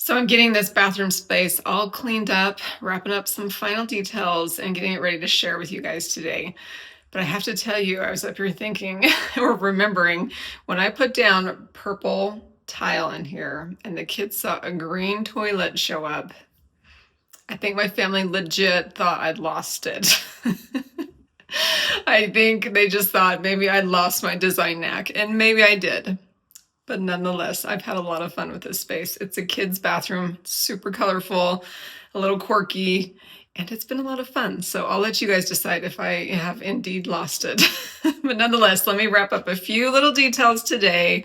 So I'm getting this bathroom space all cleaned up, wrapping up some final details, and getting it ready to share with you guys today. But I have to tell you, I was up here thinking or remembering when I put down purple tile in here and the kids saw a green toilet show up. I think my family legit thought I'd lost it. I think they just thought maybe I'd lost my design knack, and maybe I did. But nonetheless, I've had a lot of fun with this space. It's a kid's bathroom, super colorful, a little quirky, and it's been a lot of fun. So I'll let you guys decide if I have indeed lost it. But nonetheless, let me wrap up a few little details today,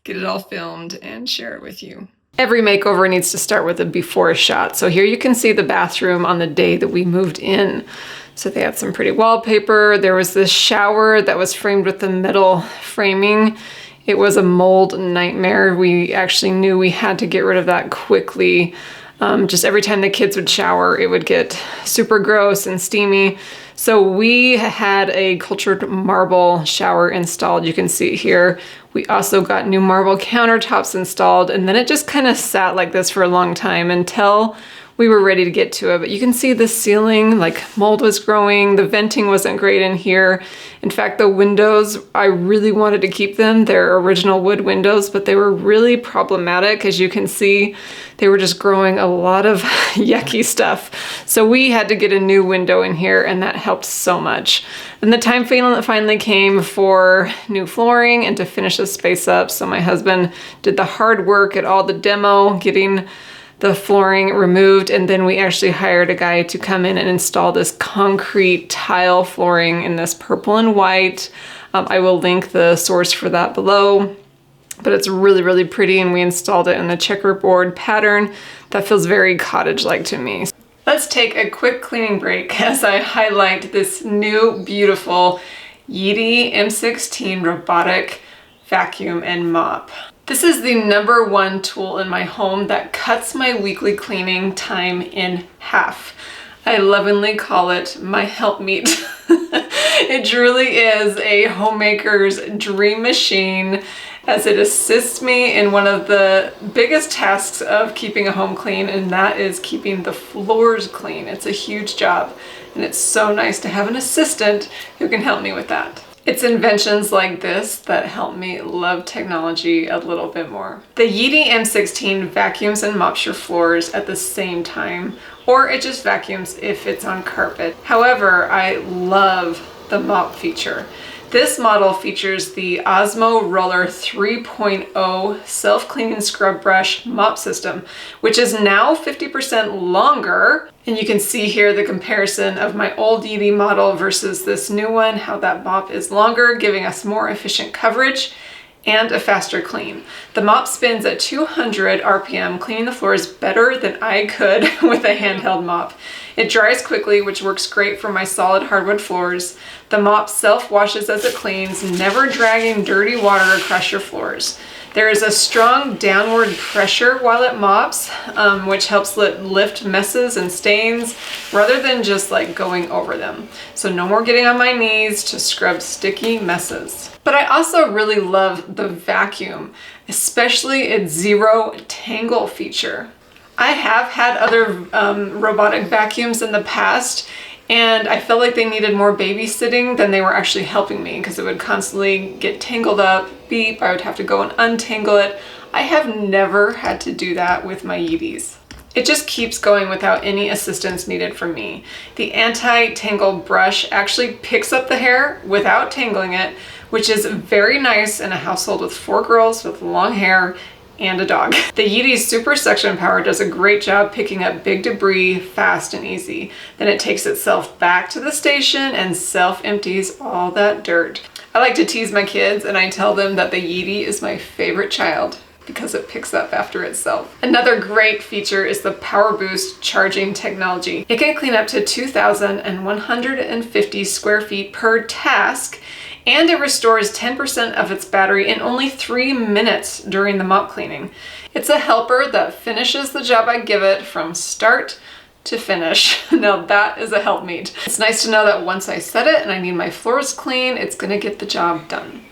get it all filmed, and share it with you. Every makeover needs to start with a before shot. So here you can see the bathroom on the day that we moved in. So they had some pretty wallpaper. There was this shower that was framed with the metal framing. It was a mold nightmare. We actually knew we had to get rid of that quickly. Just every time the kids would shower, it would get super gross and steamy. So we had a cultured marble shower installed. You can see here. We also got new marble countertops installed, and then it just kind of sat like this for a long time until we were ready to get to it. But you can see the ceiling, like mold was growing. The venting wasn't great in here. In fact, the windows, I really wanted to keep them. They're original wood windows, but they were really problematic. As you can see, they were just growing a lot of yucky stuff. So we had to get a new window in here, and that helped so much. And the time finally came for new flooring and to finish the space up. So my husband did the hard work at all the demo, getting the flooring removed, and then we actually hired a guy to come in and install this concrete tile flooring in this purple and white. I will link the source for that below, but it's really, really pretty, and we installed it in the checkerboard pattern that feels very cottage-like to me. Let's take a quick cleaning break as I highlight this new, beautiful Yeti M16 robotic vacuum and mop. This is the #1 tool in my home that cuts my weekly cleaning time in half. I lovingly call it my helpmeet. It truly is a homemaker's dream machine, as it assists me in one of the biggest tasks of keeping a home clean, and that is keeping the floors clean. It's a huge job, and it's so nice to have an assistant who can help me with that. It's inventions like this that help me love technology a little bit more. The Yeti M16 vacuums and mops your floors at the same time, or it just vacuums if it's on carpet. However, I love the mop feature. This model features the Osmo Roller 3.0 self-cleaning scrub brush mop system, which is now 50% longer. And you can see here the comparison of my old Yeti model versus this new one, how that mop is longer, giving us more efficient coverage and a faster clean. The mop spins at 200 RPM, cleaning the floors better than I could with a handheld mop. It dries quickly, which works great for my solid hardwood floors. The mop self-washes as it cleans, never dragging dirty water across your floors. There is a strong downward pressure while it mops, which helps lift messes and stains rather than just like going over them. So no more getting on my knees to scrub sticky messes. But I also really love the vacuum, especially its zero tangle feature. I have had other robotic vacuums in the past, and I felt like they needed more babysitting than they were actually helping me, because it would constantly get tangled up, beep, I would have to go and untangle it. I have never had to do that with my Yetis. It just keeps going without any assistance needed from me. The anti-tangle brush actually picks up the hair without tangling it, which is very nice in a household with 4 girls with long hair and a dog. The Yeti's super suction power does a great job picking up big debris fast and easy. Then it takes itself back to the station and self-empties all that dirt. I like to tease my kids, and I tell them that the Yeti is my favorite child because it picks up after itself. Another great feature is the Power Boost charging technology. It can clean up to 2,150 square feet per task, and it restores 10% of its battery in only 3 minutes during the mop cleaning. It's a helper that finishes the job I give it from start to finish. Now that is a helpmeet. It's nice to know that once I set it and I need my floors clean, it's gonna get the job done.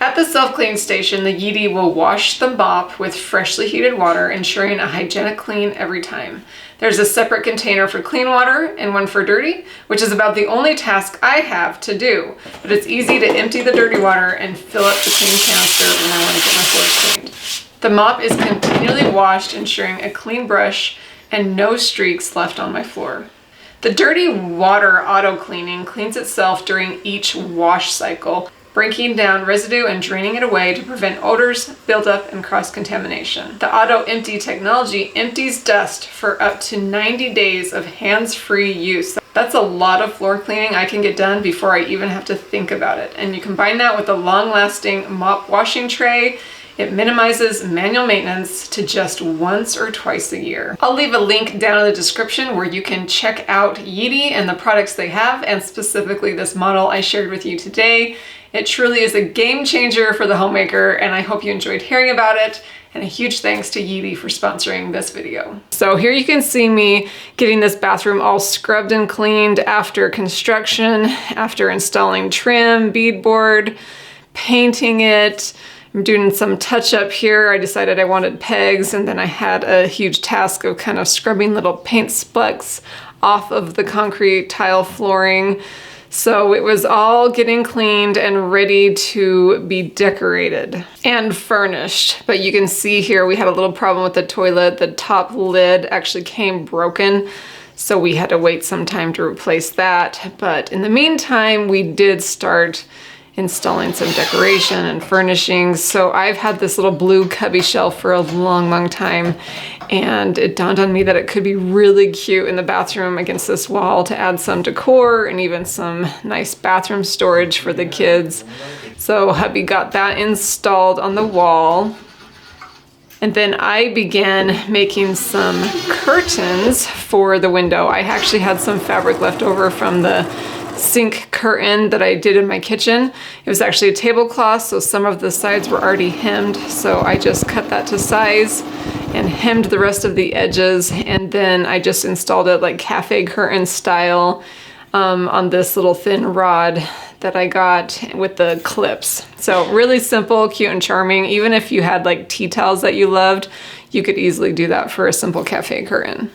At the self-clean station, the Yeetie will wash the mop with freshly heated water, ensuring a hygienic clean every time. There's a separate container for clean water and one for dirty, which is about the only task I have to do. But it's easy to empty the dirty water and fill up the clean canister when I want to get my floors cleaned. The mop is continually washed, ensuring a clean brush and no streaks left on my floor. The dirty water auto cleaning cleans itself during each wash cycle, breaking down residue and draining it away to prevent odors, buildup, and cross-contamination. The auto empty technology empties dust for up to 90 days of hands-free use. That's a lot of floor cleaning I can get done before I even have to think about it. And you combine that with a long-lasting mop washing tray, it minimizes manual maintenance to just once or twice a year. I'll leave a link down in the description where you can check out Yeetie and the products they have, and specifically this model I shared with you today. It truly is a game changer for the homemaker, and I hope you enjoyed hearing about it. And a huge thanks to Yeetie for sponsoring this video. So here you can see me getting this bathroom all scrubbed and cleaned after construction, after installing trim, beadboard, painting it. I'm doing some touch up here. I decided I wanted pegs, and then I had a huge task of kind of scrubbing little paint specks off of the concrete tile flooring. So it was all getting cleaned and ready to be decorated and furnished. But you can see here we had a little problem with the toilet. The top lid actually came broken, so we had to wait some time to replace that. But in the meantime, we did start installing some decoration and furnishings. So I've had this little blue cubby shelf for a long time, and it dawned on me that it could be really cute in the bathroom against this wall to add some decor and even some nice bathroom storage for the kids. So hubby got that installed on the wall. And then I began making some curtains for the window. I actually had some fabric left over from the sink curtain that I did in my kitchen. It was actually a tablecloth, so some of the sides were already hemmed. So I just cut that to size and hemmed the rest of the edges. And then I just installed it like cafe curtain style on this little thin rod that I got with the clips. So really simple, cute, and charming. Even if you had like tea towels that you loved, you could easily do that for a simple cafe curtain.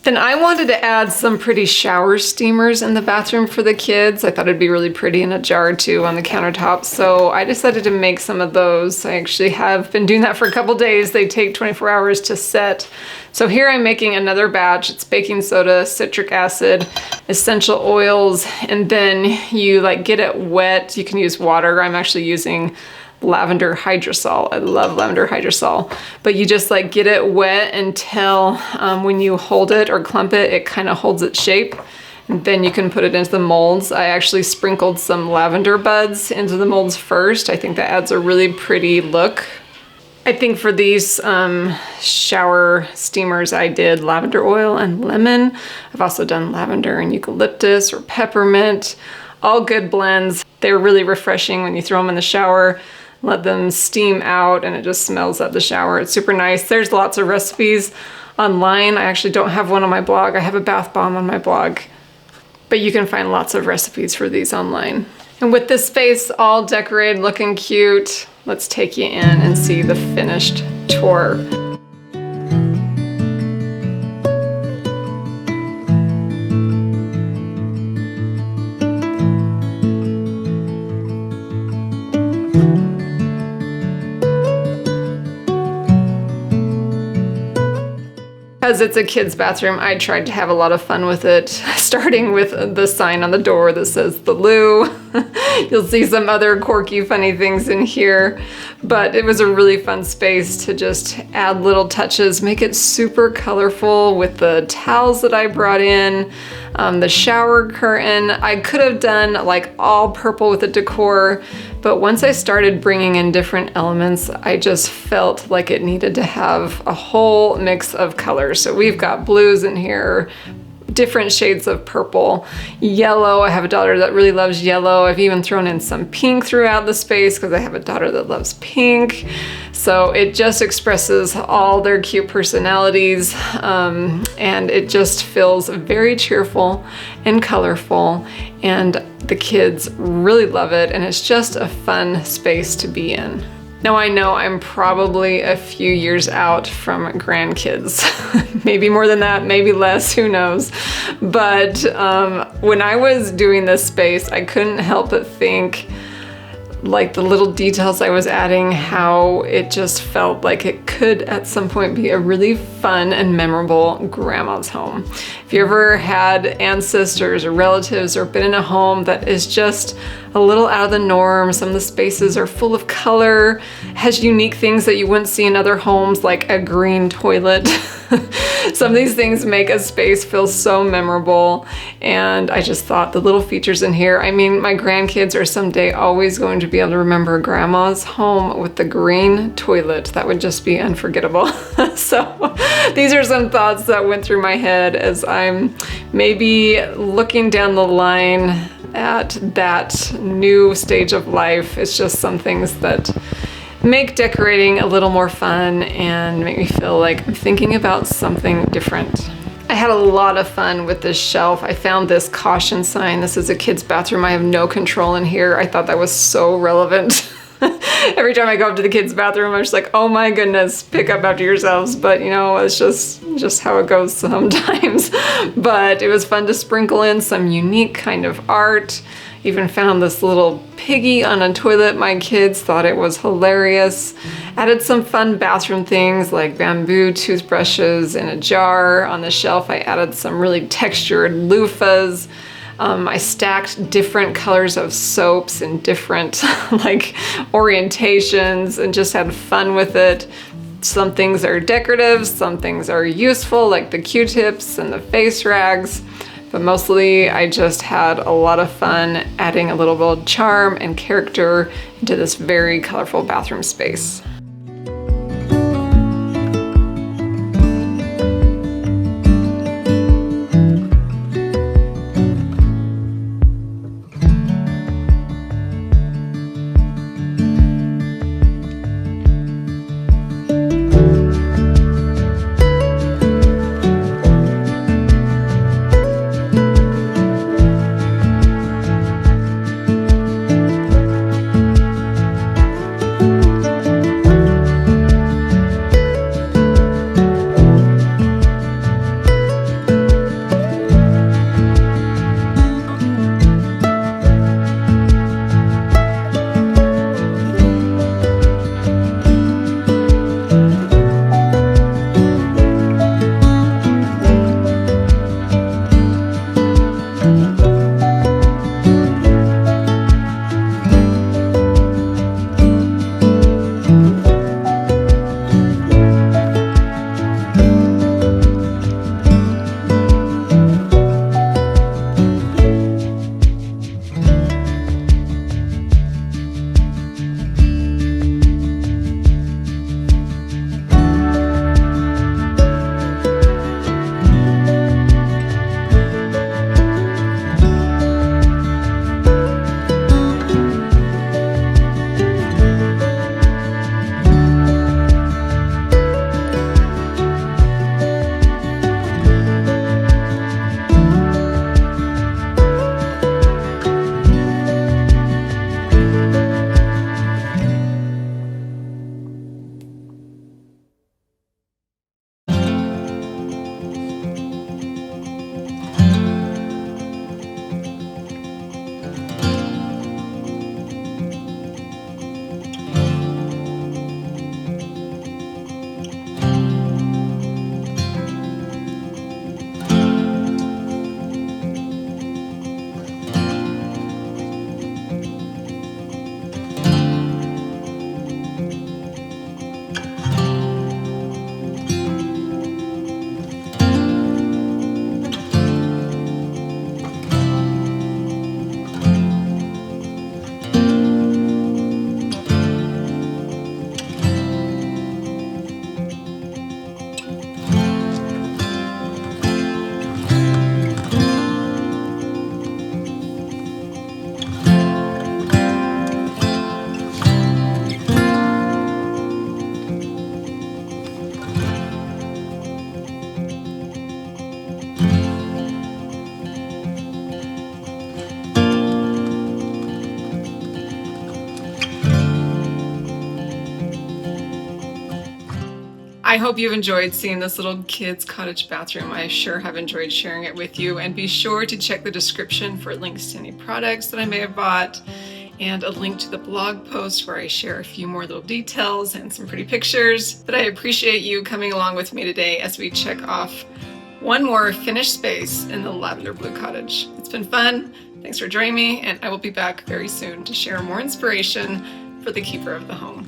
Then I wanted to add some pretty shower steamers in the bathroom for the kids. I thought it'd be really pretty in a jar too on the countertop. So I decided to make some of those. I actually have been doing that for a couple days. They take 24 hours to set. So here I'm making another batch. It's baking soda, citric acid, essential oils, and then you like get it wet. You can use water. I'm actually using lavender hydrosol. I love lavender hydrosol, but you just like get it wet until when you hold it or clump it, it kind of holds its shape. And then you can put it into the molds. I actually sprinkled some lavender buds into the molds first. I think that adds a really pretty look. I think for these shower steamers, I did lavender oil and lemon. I've also done lavender and eucalyptus or peppermint, all good blends. They're really refreshing when you throw them in the shower. Let them steam out and it just smells up the shower. It's super nice. There's lots of recipes online. I actually don't have one on my blog. I have a bath bomb on my blog, but you can find lots of recipes for these online. And with this space all decorated, looking cute, let's take you in and see the finished tour. Because it's a kid's bathroom, I tried to have a lot of fun with it, starting with the sign on the door that says the loo. You'll see some other quirky, funny things in here, but it was a really fun space to just add little touches, make it super colorful with the towels that I brought in, the shower curtain. I could have done like all purple with the decor, but once I started bringing in different elements, I just felt like it needed to have a whole mix of colors. So we've got blues in here, different shades of purple, yellow. I have a daughter that really loves yellow. I've even thrown in some pink throughout the space because I have a daughter that loves pink. So it just expresses all their cute personalities, and it just feels very cheerful and colorful. And The kids really love it, and it's just a fun space to be in. Now I know I'm probably a few years out from grandkids. Maybe more than that, maybe less, who knows. But when I was doing this space, I couldn't help but think, like the little details I was adding, how it just felt like it could at some point be a really fun and memorable grandma's home. If you ever had ancestors or relatives or been in a home that is just a little out of the norm, some of the spaces are full of color, has unique things that you wouldn't see in other homes, like a green toilet. Some of these things make a space feel so memorable, and I just thought the little features in here, I mean, my grandkids are someday always going to be able to remember grandma's home with the green toilet. That would just be unforgettable. So these are some thoughts that went through my head as I'm maybe looking down the line at that new stage of life. It's just some things that make decorating a little more fun and make me feel like I'm thinking about something different. I had a lot of fun with this shelf. I found this caution sign. This is a kid's bathroom. I have no control in here. I thought that was so relevant. Every time I go up to the kids' bathroom, I'm just like, oh my goodness, pick up after yourselves. But you know, it's just how it goes sometimes. But it was fun to sprinkle in some unique kind of art. Even found this little piggy on a toilet. My kids thought it was hilarious. Added some fun bathroom things like bamboo toothbrushes in a jar. On the shelf, I added some really textured loofahs. I stacked different colors of soaps in different like orientations and just had fun with it. Some things are decorative, some things are useful, like the Q-tips and the face rags. But mostly I just had a lot of fun adding a little bit of charm and character into this very colorful bathroom space. I hope you've enjoyed seeing this little kids cottage bathroom. I sure have enjoyed sharing it with you, and be sure to check the description for links to any products that I may have bought and a link to the blog post where I share a few more little details and some pretty pictures. But I appreciate you coming along with me today as we check off one more finished space in the lavender blue cottage. It's been fun. Thanks for joining me, and I will be back very soon to share more inspiration for the keeper of the home.